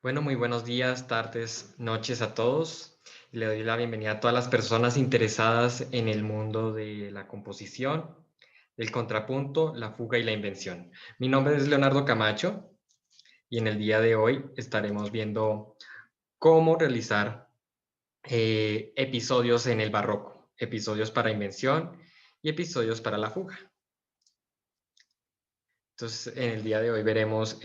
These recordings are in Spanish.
Bueno, muy buenos días, tardes, noches a todos. Le doy la bienvenida a todas las personas interesadas en el mundo de la composición, el contrapunto, la fuga y la invención. Mi nombre es Leonardo Camacho y en el día de hoy estaremos viendo cómo realizar episodios en el barroco, episodios para invención y episodios para la fuga. Entonces, en el día de hoy veremos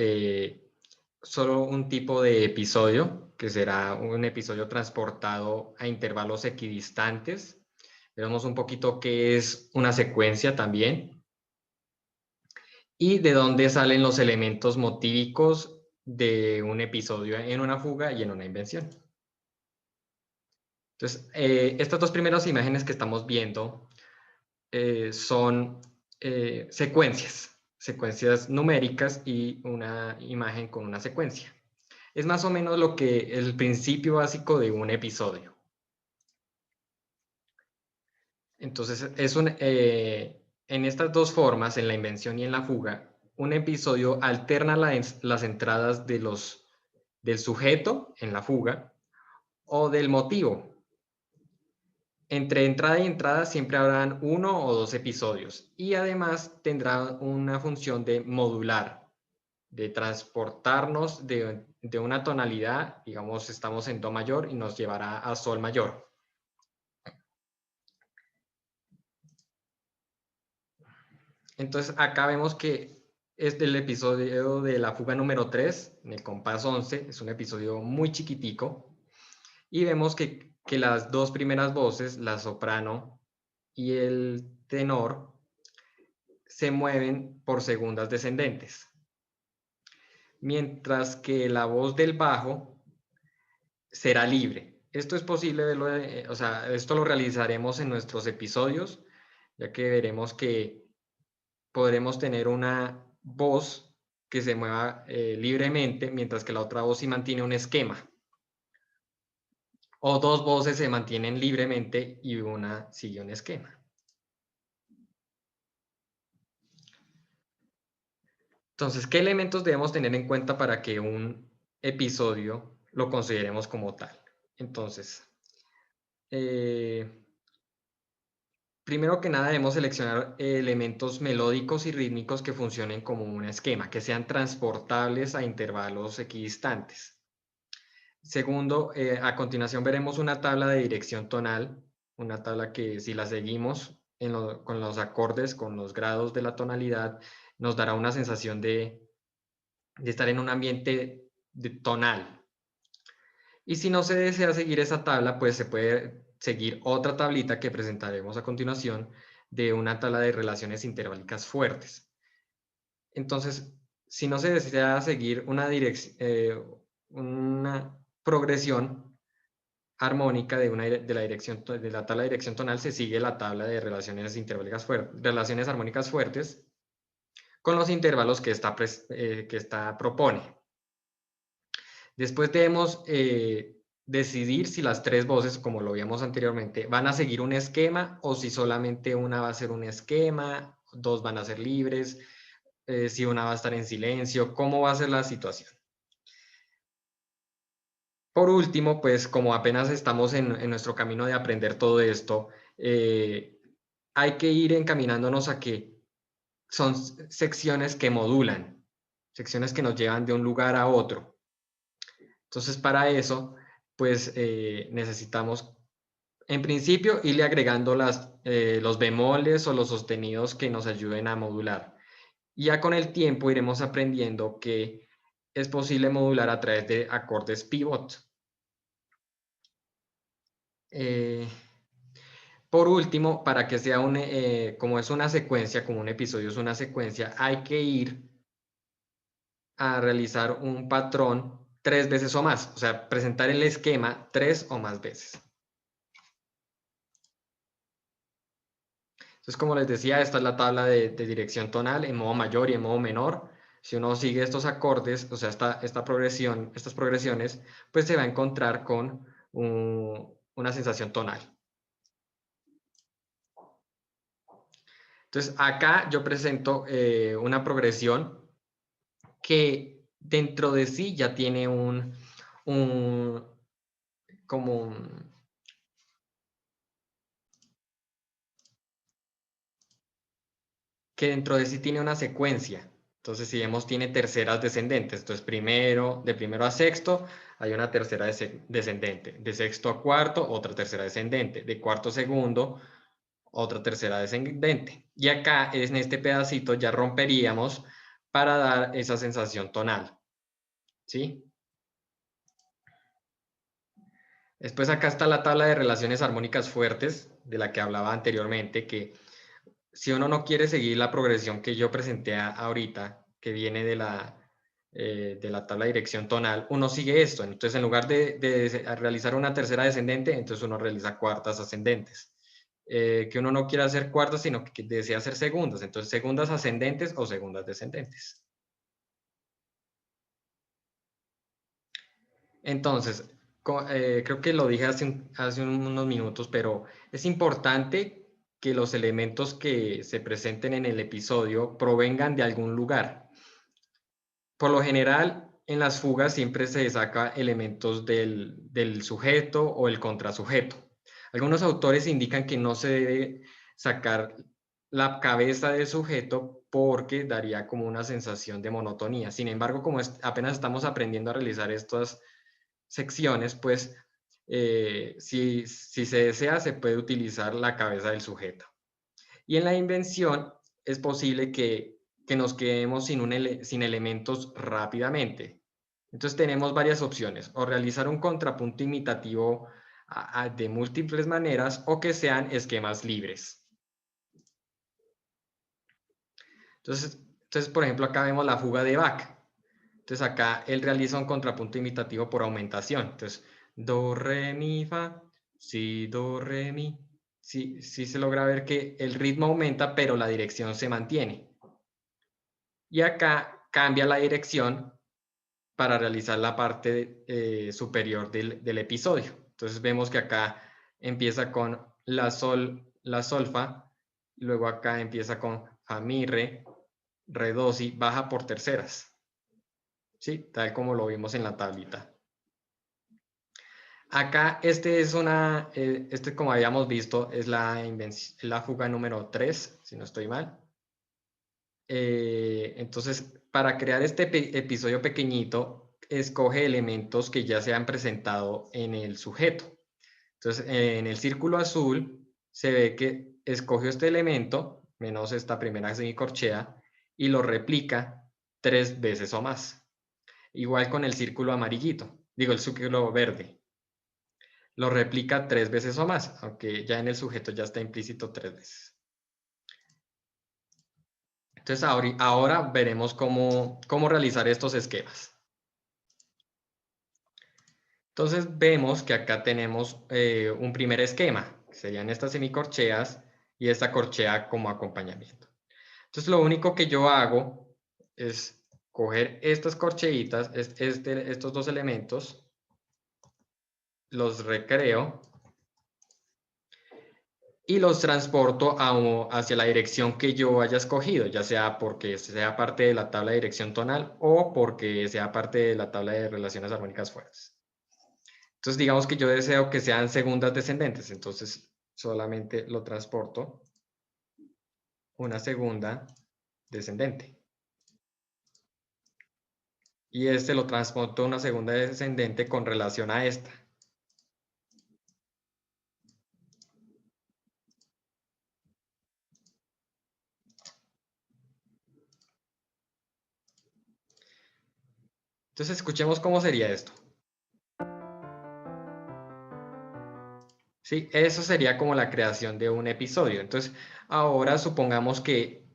solo un tipo de episodio, que será un episodio transportado a intervalos equidistantes. Veremos un poquito qué es una secuencia también y de dónde salen los elementos motívicos de un episodio en una fuga y en una invención. Entonces, estas dos primeras imágenes que estamos viendo son secuencias numéricas y una imagen con una secuencia. Es más o menos lo que el principio básico de un episodio. Entonces, en estas dos formas, en la invención y en la fuga, un episodio alterna las entradas del sujeto en la fuga o del motivo. Entre entrada y entrada siempre habrán uno o dos episodios y además tendrá una función de modular, de transportarnos de una tonalidad, digamos, estamos en do mayor y nos llevará a sol mayor. Entonces acá vemos que es del episodio de la fuga número 3 en el compás 11, es un episodio muy chiquitico, y vemos que las dos primeras voces, la soprano y el tenor, se mueven por segundas descendentes, mientras que la voz del bajo será libre. Esto es posible verlo, o sea, esto lo realizaremos en nuestros episodios, ya que veremos que podremos tener una voz que se mueva libremente, mientras que la otra voz sí mantiene un esquema. O dos voces se mantienen libremente y una sigue un esquema. Entonces, ¿qué elementos debemos tener en cuenta para que un episodio lo consideremos como tal? Entonces, eh, primero que nada debemos seleccionar elementos melódicos y rítmicos que funcionen como un esquema, que sean transportables a intervalos equidistantes. Segundo, a continuación veremos una tabla de dirección tonal, una tabla que si la seguimos con los acordes, con los grados de la tonalidad, nos dará una sensación de estar en un ambiente tonal. Y si no se desea seguir esa tabla, pues se puede seguir otra tablita que presentaremos a continuación de una tabla de relaciones intervalicas fuertes. Entonces, si no se desea seguir una progresión armónica de la dirección de la tabla de dirección tonal, se sigue la tabla de relaciones intervalicas fuertes, relaciones armónicas fuertes con los intervalos que esta propone. Después debemos decidir si las tres voces, como lo vimos anteriormente, van a seguir un esquema o si solamente una va a ser un esquema, dos van a ser libres, si una va a estar en silencio, cómo va a ser la situación. Por último, pues como apenas estamos en nuestro camino de aprender todo esto, hay que ir encaminándonos a que son secciones que modulan, secciones que nos llevan de un lugar a otro. Entonces, para eso, pues necesitamos, en principio, irle agregando los bemoles o los sostenidos que nos ayuden a modular. Y ya con el tiempo iremos aprendiendo que es posible modular a través de acordes pivot. Eh, por último, para que sea como es una secuencia, como un episodio es una secuencia, hay que ir a realizar un patrón 3 veces o más, o sea, presentar el esquema 3 o más veces. Entonces, como les decía, esta es la tabla de dirección tonal en modo mayor y en modo menor. Si uno sigue estos acordes, o sea, esta progresión, estas progresiones, pues se va a encontrar con una sensación tonal. Entonces, acá yo presento una progresión que dentro de sí ya tiene como que dentro de sí tiene una secuencia. Entonces, si vemos, tiene terceras descendentes. Entonces, de primero a sexto, hay una tercera descendente. De sexto a cuarto, otra tercera descendente. De cuarto a segundo, otra tercera descendente. Y acá, en este pedacito, ya romperíamos para dar esa sensación tonal. ¿Sí? Después acá está la tabla de relaciones armónicas fuertes, de la que hablaba anteriormente, que si uno no quiere seguir la progresión que yo presenté ahorita, que viene de la tabla de dirección tonal, uno sigue esto. Entonces, en lugar de realizar una tercera descendente, entonces uno realiza cuartas ascendentes. Que uno no quiere hacer cuartas, sino que desea hacer segundas. Entonces, segundas ascendentes o segundas descendentes. Entonces, creo que lo dije hace unos minutos, pero es importante que los elementos que se presenten en el episodio provengan de algún lugar. Por lo general, en las fugas siempre se saca elementos del sujeto o el contrasujeto. Algunos autores indican que no se debe sacar la cabeza del sujeto porque daría como una sensación de monotonía. Sin embargo, como apenas estamos aprendiendo a realizar estas secciones, pues si se desea, se puede utilizar la cabeza del sujeto. Y en la invención es posible que nos quedemos sin elementos rápidamente. Entonces tenemos varias opciones, o realizar un contrapunto imitativo de múltiples maneras o que sean esquemas libres. Entonces, por ejemplo, acá vemos la fuga de Bach. Entonces acá él realiza un contrapunto imitativo por aumentación. Entonces, do, re, mi, fa, si, do, re, mi. Sí, sí se logra ver que el ritmo aumenta, pero la dirección se mantiene. Y acá cambia la dirección para realizar la parte superior del episodio. Entonces vemos que acá empieza con la sol, la solfa, luego acá empieza con fa, mi, re, do, si, baja por terceras. ¿Sí? Tal como lo vimos en la tablita. Acá este como habíamos visto es la fuga número 3, si no estoy mal. Entonces, para crear este episodio pequeñito, escoge elementos que ya se han presentado en el sujeto. Entonces, en el círculo azul se ve que escogió este elemento, menos esta primera semicorchea, y lo replica 3 veces o más. Igual con el círculo amarillito, digo el círculo verde. Lo replica 3 veces o más, aunque ya en el sujeto ya está implícito 3 veces. Entonces ahora veremos cómo realizar estos esquemas. Entonces vemos que acá tenemos un primer esquema, que serían estas semicorcheas y esta corchea como acompañamiento. Entonces lo único que yo hago es coger estas corcheitas, estos dos elementos, los recreo y los transporto hacia la dirección que yo haya escogido, ya sea porque sea parte de la tabla de dirección tonal o porque sea parte de la tabla de relaciones armónicas fuertes. Entonces, digamos que yo deseo que sean segundas descendentes, entonces solamente lo transporto una segunda descendente. Y este lo transporto una segunda descendente con relación a esta. Entonces, escuchemos cómo sería esto. ¿Sí? Eso sería como la creación de un episodio. Entonces, ahora supongamos que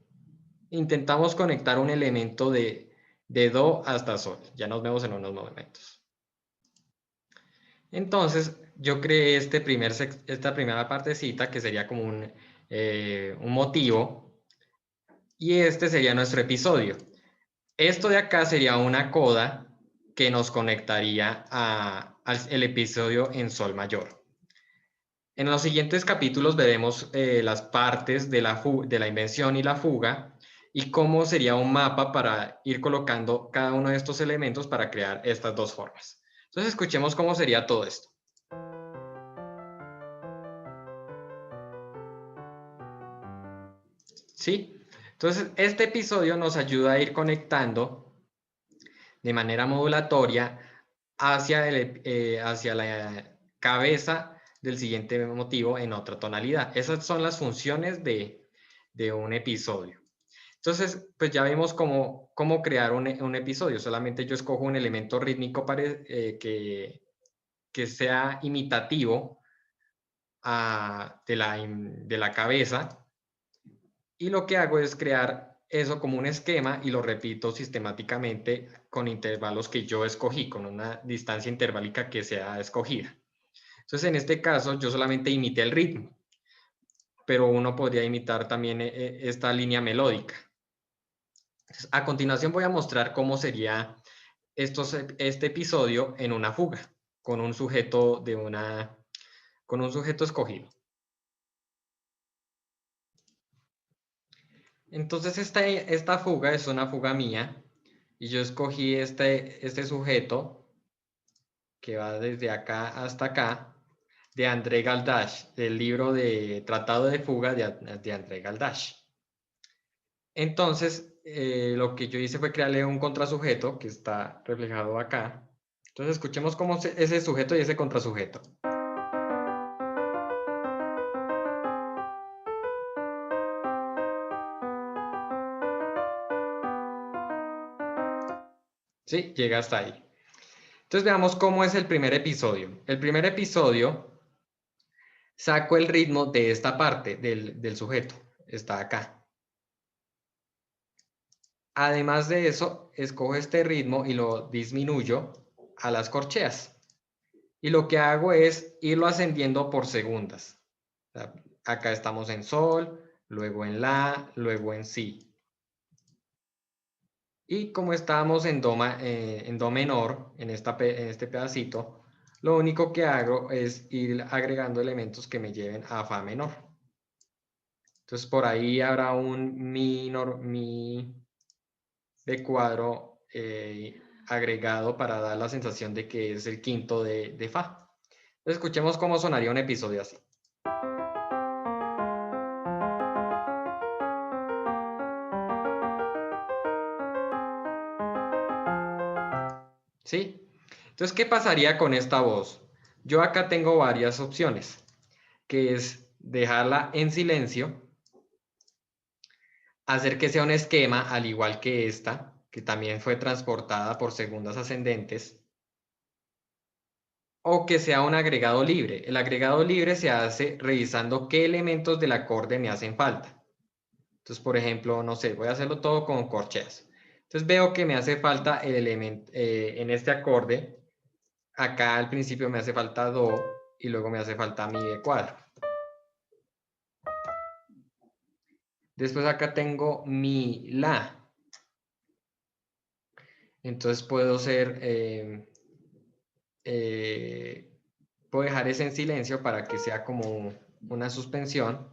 intentamos conectar un elemento de do hasta sol. Ya nos vemos en unos momentos. Entonces, yo creé esta primera partecita que sería como un motivo y este sería nuestro episodio. Esto de acá sería una coda que nos conectaría al episodio en sol mayor. En los siguientes capítulos veremos las partes de la invención y la fuga y cómo sería un mapa para ir colocando cada uno de estos elementos para crear estas dos formas. Entonces escuchemos cómo sería todo esto. ¿Sí? Entonces este episodio nos ayuda a ir conectando de manera modulatoria hacia la cabeza del siguiente motivo en otra tonalidad. Esas son las funciones de un episodio. Entonces, pues ya vimos cómo crear un episodio. Solamente yo escojo un elemento rítmico que sea imitativo de la cabeza. Y lo que hago es crear eso como un esquema y lo repito sistemáticamente con intervalos que yo escogí, con una distancia intervalica que sea escogida. Entonces, en este caso, yo solamente imité el ritmo, pero uno podría imitar también esta línea melódica. Entonces, a continuación voy a mostrar cómo sería este episodio en una fuga, con un sujeto escogido. Entonces, esta fuga es una fuga mía y yo escogí este sujeto que va desde acá hasta acá, de André Galdash, del libro de Tratado de Fuga de André Galdash. Entonces, lo que yo hice fue crearle un contrasujeto que está reflejado acá. Entonces, escuchemos cómo ese sujeto y ese contrasujeto. Sí, llega hasta ahí. Entonces, veamos cómo es el primer episodio. El primer episodio saco el ritmo de esta parte del sujeto. Está acá. Además de eso, escojo este ritmo y lo disminuyo a las corcheas. Y lo que hago es irlo ascendiendo por segundas. O sea, acá estamos en sol, luego en la, luego en si. Y como estábamos en do menor, en este pedacito, lo único que hago es ir agregando elementos que me lleven a fa menor. Entonces por ahí habrá un mi de cuadro agregado para dar la sensación de que es el quinto de fa. Entonces escuchemos cómo sonaría un episodio así. ¿Sí? Entonces, ¿qué pasaría con esta voz? Yo acá tengo varias opciones, que es dejarla en silencio, hacer que sea un esquema al igual que esta, que también fue transportada por segundas ascendentes, o que sea un agregado libre. El agregado libre se hace revisando qué elementos del acorde me hacen falta. Entonces, por ejemplo, no sé, voy a hacerlo todo con corcheas. Entonces veo que me hace falta el elemento en este acorde. Acá al principio me hace falta do y luego me hace falta mi de cuadro. Después acá tengo mi la. Entonces puedo dejar ese en silencio para que sea como una suspensión.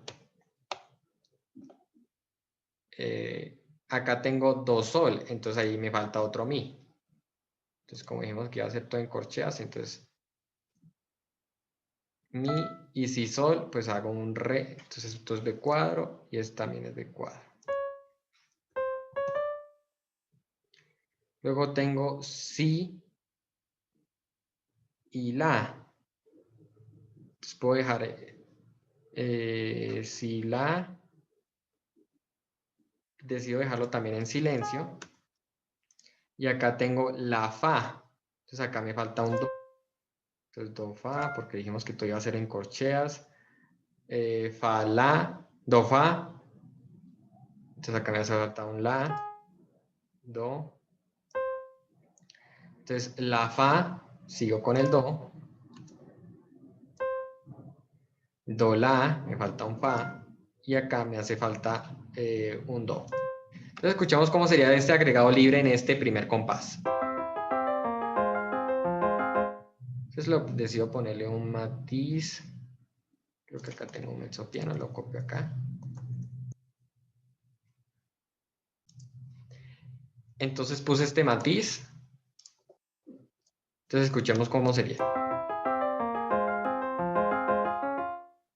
Acá tengo do sol, entonces ahí me falta otro mi. Entonces como dijimos que iba a ser todo en corcheas, entonces mi y si sol, pues hago un re. Entonces esto es de cuadro y esto también es de cuadro. Luego tengo si y la. Entonces puedo dejar si la, decido dejarlo también en silencio. Y acá tengo la fa. Entonces acá me falta un do. Entonces do fa, porque dijimos que todo iba a ser en corcheas. Fa la, do fa. Entonces acá me hace falta un la, do. Entonces la fa, sigo con el do. Do la, me falta un fa. Y acá me hace falta un do. Entonces escuchamos cómo sería este agregado libre en este primer compás. Entonces decido ponerle un matiz. Creo que acá tengo un mezzopiano, lo copio acá. Entonces puse este matiz. Entonces escuchemos cómo sería.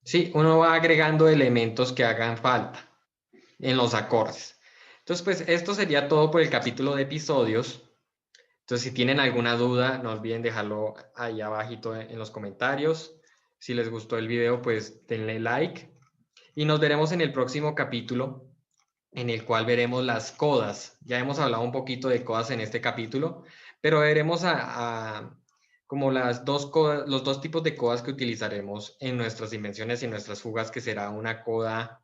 Sí, uno va agregando elementos que hagan falta en los acordes. Entonces, pues esto sería todo por el capítulo de episodios. Entonces, si tienen alguna duda, no olviden dejarlo ahí abajito en los comentarios. Si les gustó el video, pues denle like. Y nos veremos en el próximo capítulo, en el cual veremos las codas. Ya hemos hablado un poquito de codas en este capítulo, pero veremos como los dos tipos de codas que utilizaremos en nuestras dimensiones y en nuestras fugas, que será una coda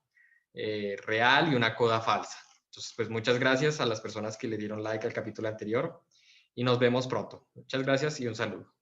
real y una coda falsa. Entonces, pues muchas gracias a las personas que le dieron like al capítulo anterior y nos vemos pronto. Muchas gracias y un saludo.